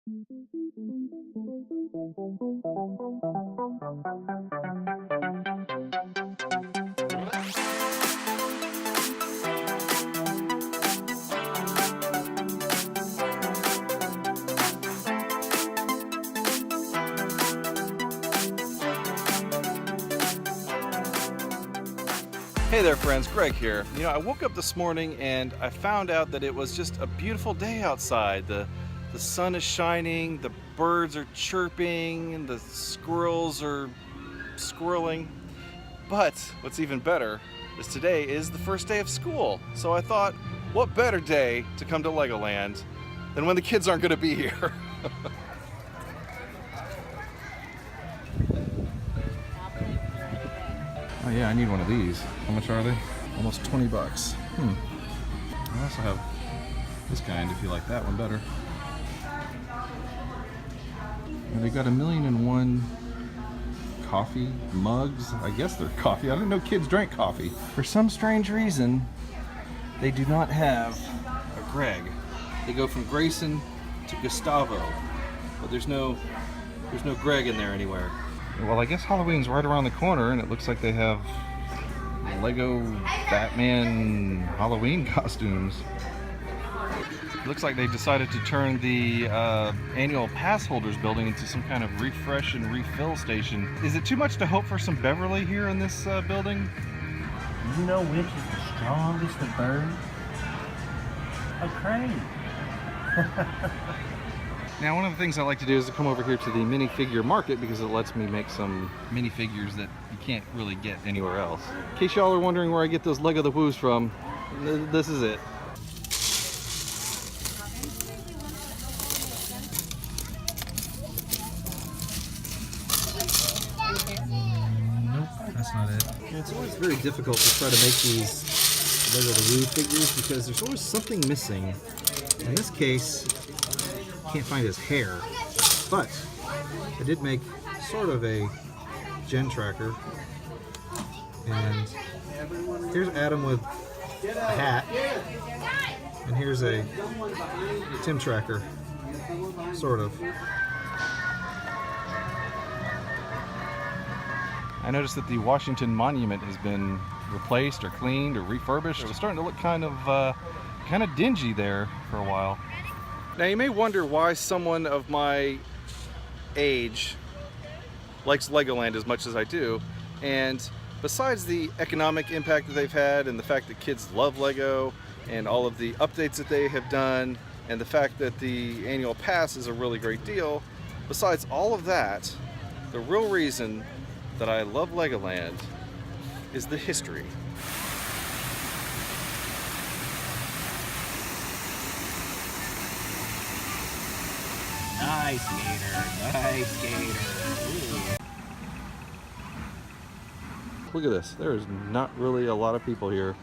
Hey there friends, Greg here. I woke up this morning and I found out that it was just a beautiful day outside. The sun is shining, the birds are chirping, and the squirrels are squirreling. But what's even better is today is the first day of school. So I thought, what better day to come to Legoland than when the kids aren't going to be here? Oh yeah, I need one of these. How much are they? Almost 20 bucks. I also have this kind if you like that one better. And they got 1,000,001 coffee mugs. I guess they're coffee. I didn't know kids drank coffee. For some strange reason, they do not have a Greg. They go from Grayson to Gustavo, but there's no Greg in there anywhere. Well, I guess Halloween's right around the corner, and it looks like they have Lego Batman Halloween costumes. Looks like they decided to turn the annual pass holders building into some kind of refresh and refill station. Is it too much to hope for some Beverly here in this building? You know which is the strongest of birds? A crane. Now, one of the things I like to do is to come over here to the minifigure market because it lets me make some minifigures that you can't really get anywhere else. In case y'all are wondering where I get those Lego the Woos from, this is it. Nope, that's not it. Yeah, it's always very difficult to try to make these Lego the Woo figures because there's always something missing. In this case, can't find his hair, but I did make sort of a gen tracker, and here's Adam with a hat, and here's a Tim tracker, sort of. I noticed that the Washington Monument has been replaced or cleaned or refurbished. It's starting to look kind of dingy there for a while. Now you may wonder why someone of my age likes Legoland as much as I do, and besides the economic impact that they've had and the fact that kids love Lego and all of the updates that they have done and the fact that the annual pass is a really great deal, besides all of that, the real reason that I love Legoland is the history. Nice skater, nice skater. Ooh. Look at this, there is not really a lot of people here.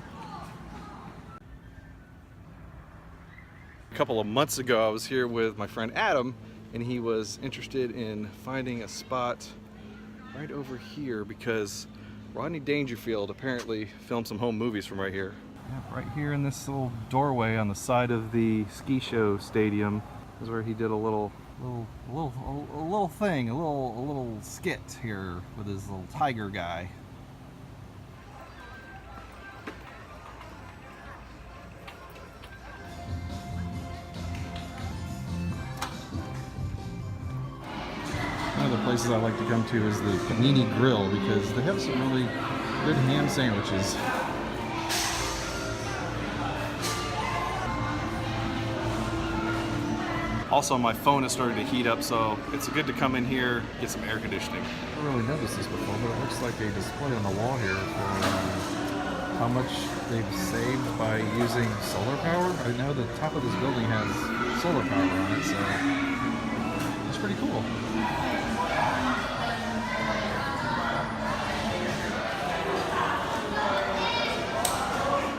A couple of months ago I was here with my friend Adam, and he was interested in finding a spot right over here because Rodney Dangerfield apparently filmed some home movies from right here. Yeah, right here in this little doorway on the side of the ski show stadium is where he did a little thing, a little skit here with his little tiger guy. One of the places I like to come to is the Panini Grill because they have some really good ham sandwiches. Also, my phone has started to heat up, so it's good to come in here, get some air conditioning. I haven't really noticed this before, but it looks like a display on the wall here for how much they've saved by using solar power. I know the top of this building has solar power on it, so it's pretty cool.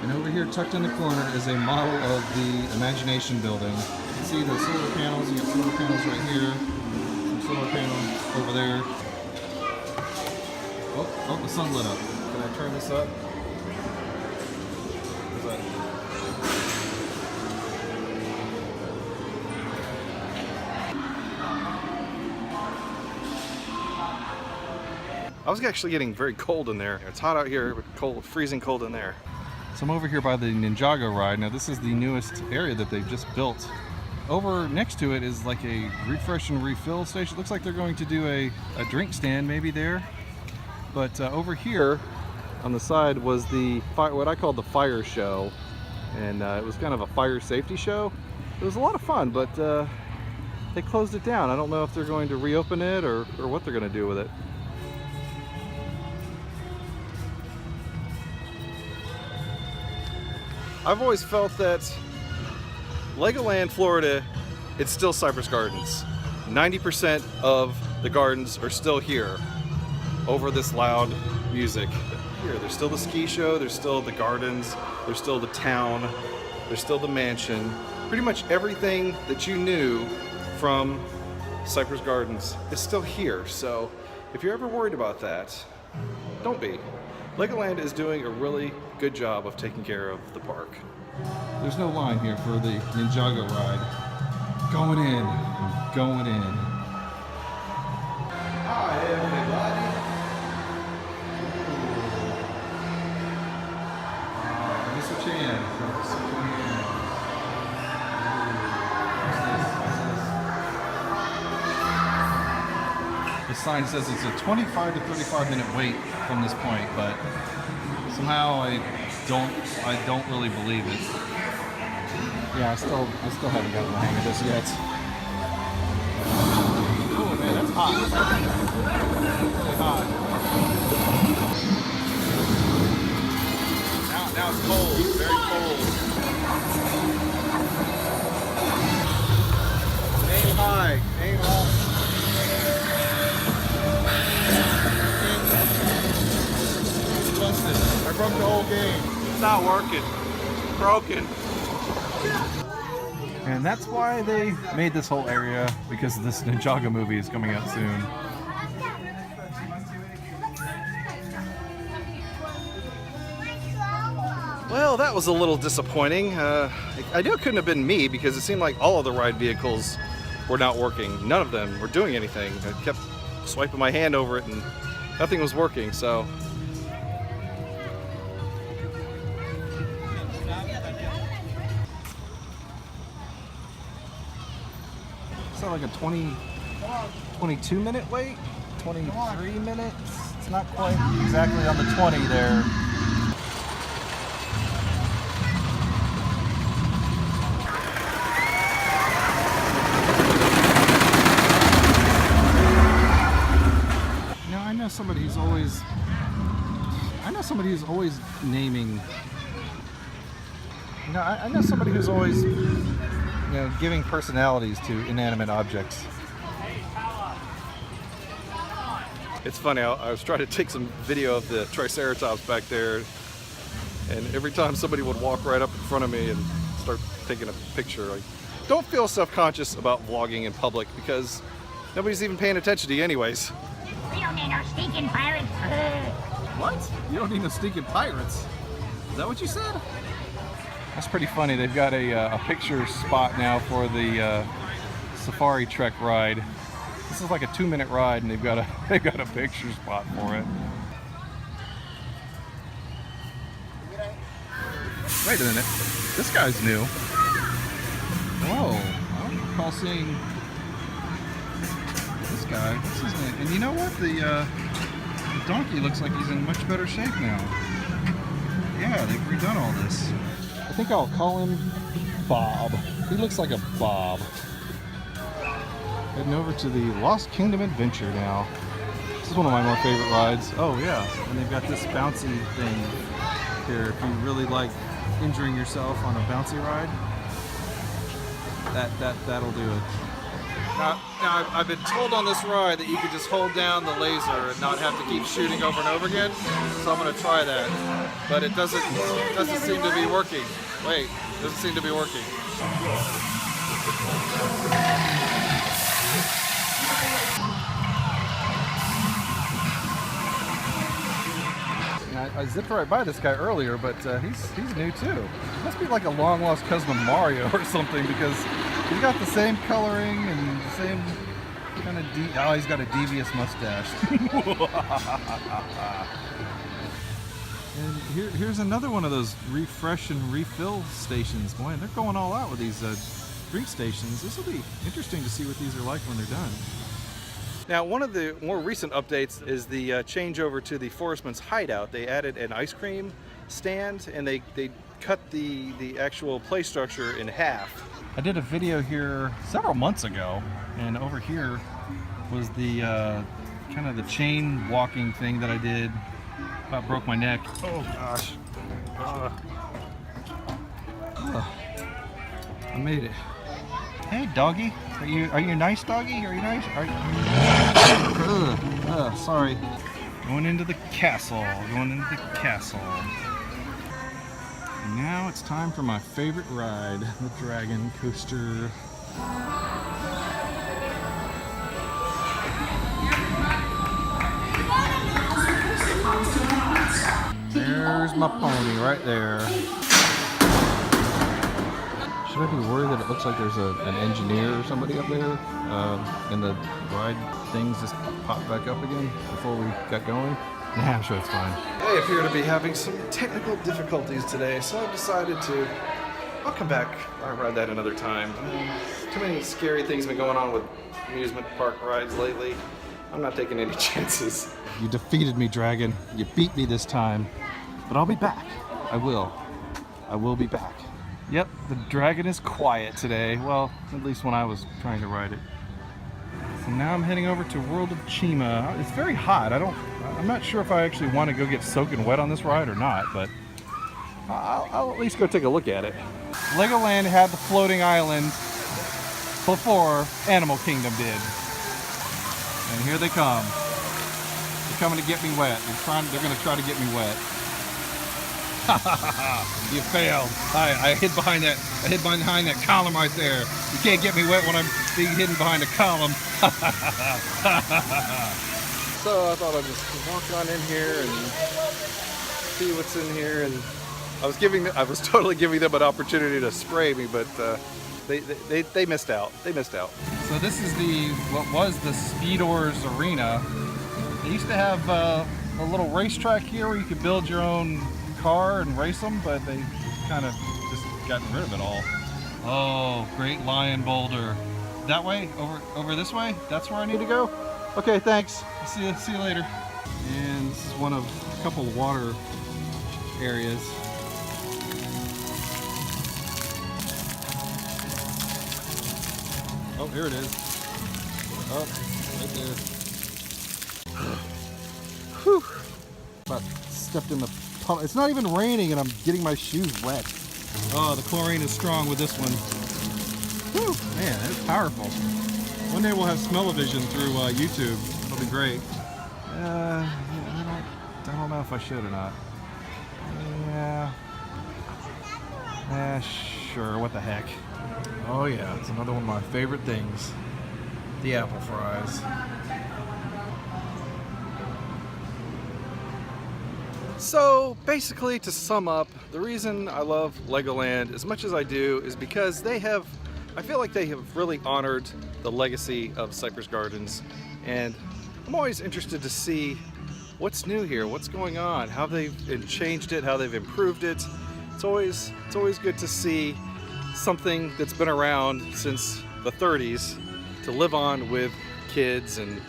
And over here, tucked in the corner, is a model of the Imagination Building. You can see the solar panels. You got solar panels right here, some solar panels over there. Oh, the sun lit up. Can I turn this up? What's that? I was actually getting very cold in there. It's hot out here, but cold, freezing cold in there. So I'm over here by the Ninjago ride. Now this is the newest area that they've just built. Over next to it is like a refresh and refill station. It looks like they're going to do a drink stand maybe there. But over here on the side was the what I called the fire show. And it was kind of a fire safety show. It was a lot of fun, but they closed it down. I don't know if they're going to reopen it or what they're going to do with it. I've always felt that Legoland Florida, it's still Cypress Gardens. 90% of the gardens are still here over this loud music. Here, there's still the ski show, there's still the gardens, there's still the town, there's still the mansion. Pretty much everything that you knew from Cypress Gardens is still here. So if you're ever worried about that, don't be. Legoland is doing a really good job of taking care of the park. There's no line here for the Ninjago ride. Going in, going in. Hi everybody. Let me switch in. The sign says it's a 25 to 35 minute wait from this point, but somehow I don't really believe it. Yeah, I still haven't gotten the hang of this yet. Oh man, that's hot. Really hot. Now it's cold, very cold. Aim high, aim high. I broke the whole game. It's not working. It's broken. And that's why they made this whole area, because this Ninjago movie is coming out soon. Well, that was a little disappointing. I knew it couldn't have been me because it seemed like all of the ride vehicles were not working. None of them were doing anything. I kept swiping my hand over it and nothing was working, so. It's not like a 22 minute wait, 23 minutes. It's not quite exactly on the 20 there. Now I know somebody who's always naming. You know, I know somebody who's always, you know, giving personalities to inanimate objects. It's funny, I was trying to take some video of the Triceratops back there, and every time somebody would walk right up in front of me and start taking a picture, I don't feel self-conscious about vlogging in public because nobody's even paying attention to you anyways. We don't need no stinking pirates. What? You don't need no stinking pirates? Is that what you said? That's pretty funny. They've got a picture spot now for the Safari Trek ride. This is like a 2-minute ride, and they've got a picture spot for it. Wait a minute. This guy's new. Whoa! I don't recall seeing this guy. What's his name? And you know what? The donkey looks like he's in much better shape now. Yeah, they've redone all this. I think I'll call him Bob. He looks like a Bob. Heading over to the Lost Kingdom Adventure now. This is one of my more favorite rides. Oh yeah, and they've got this bouncy thing here. If you really like injuring yourself on a bouncy ride, that'll do it. Now I've been told on this ride that you could just hold down the laser and not have to keep shooting over and over again. So I'm going to try that, but it doesn't seem to be working. Wait, it doesn't seem to be working. I zipped right by this guy earlier, but he's new too. Must be like a long lost cousin of Mario or something, because he's got the same coloring and the same Kind of oh, he's got a devious mustache. And here's another one of those refresh and refill stations. Boy, they're going all out with these drink stations. This will be interesting to see what these are like when they're done. Now, one of the more recent updates is the changeover to the Forestman's Hideout. They added an ice cream stand, and they cut the actual play structure in half. I did a video here several months ago, and over here was the kind of the chain walking thing that I did. About broke my neck. Oh gosh. I made it. Hey doggy, are you nice, doggy? Are you nice? Sorry. Going into the castle. Going into the castle. And now it's time for my favorite ride, the dragon coaster. There's my pony right there. Should I be worried that it looks like there's an engineer or somebody up there and the ride things just popped back up again before we got going? Nah, I'm sure it's fine. I appear to be having some technical difficulties today, so I've decided I'll come back. I'll ride that another time. Too many scary things have been going on with amusement park rides lately. I'm not taking any chances. You defeated me, Dragon. You beat me this time. But I'll be back. I will. I will be back. Yep, the dragon is quiet today. Well, at least when I was trying to ride it. So now I'm heading over to World of Chima. It's very hot. I'm not sure if I actually want to go get soaking wet on this ride or not, but I'll at least go take a look at it. Legoland had the floating island before Animal Kingdom did. And here they come. They're coming to get me wet. They're going to try to get me wet. You failed. I hid behind that. I hid behind that column right there. You can't get me wet when I'm being hidden behind a column. So I thought I'd just walk on in here and see what's in here. And I was totally giving them an opportunity to spray me, but they missed out. They missed out. So this is what was the Speedor's Arena. They used to have a little racetrack here where you could build your own car and race them, but they kind of just gotten rid of it all. Oh, Great Lion Boulder. That way? Over this way? That's where I need to go? Okay, thanks. See you later. And this is one of a couple of water areas. Oh, here it is. Oh, right there. Whew. About stepped in the puddle. It's not even raining and I'm getting my shoes wet. Oh, the chlorine is strong with this one. Whew, man, it's powerful. One day we'll have smell-o-vision through YouTube. It'll be great. I don't know if I should or not. Yeah. Sure, what the heck. Oh yeah, it's another one of my favorite things. The apple fries. So basically, to sum up, the reason I love Legoland as much as I do is because I feel like they have really honored the legacy of Cypress Gardens, and I'm always interested to see what's new here, what's going on, how they've changed it, how they've improved it. It's always good to see something that's been around since the 30s to live on with kids and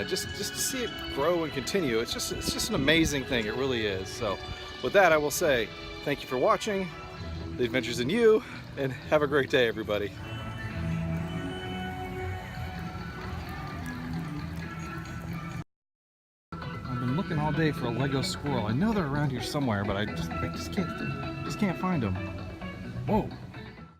just to see it grow and continue. It's just an amazing thing. It really is. So with that, I will say thank you for watching The Adventures in You, and have a great day, everybody. I've been looking all day for a Lego squirrel. I know they're around here somewhere, but I just can't find them. Whoa.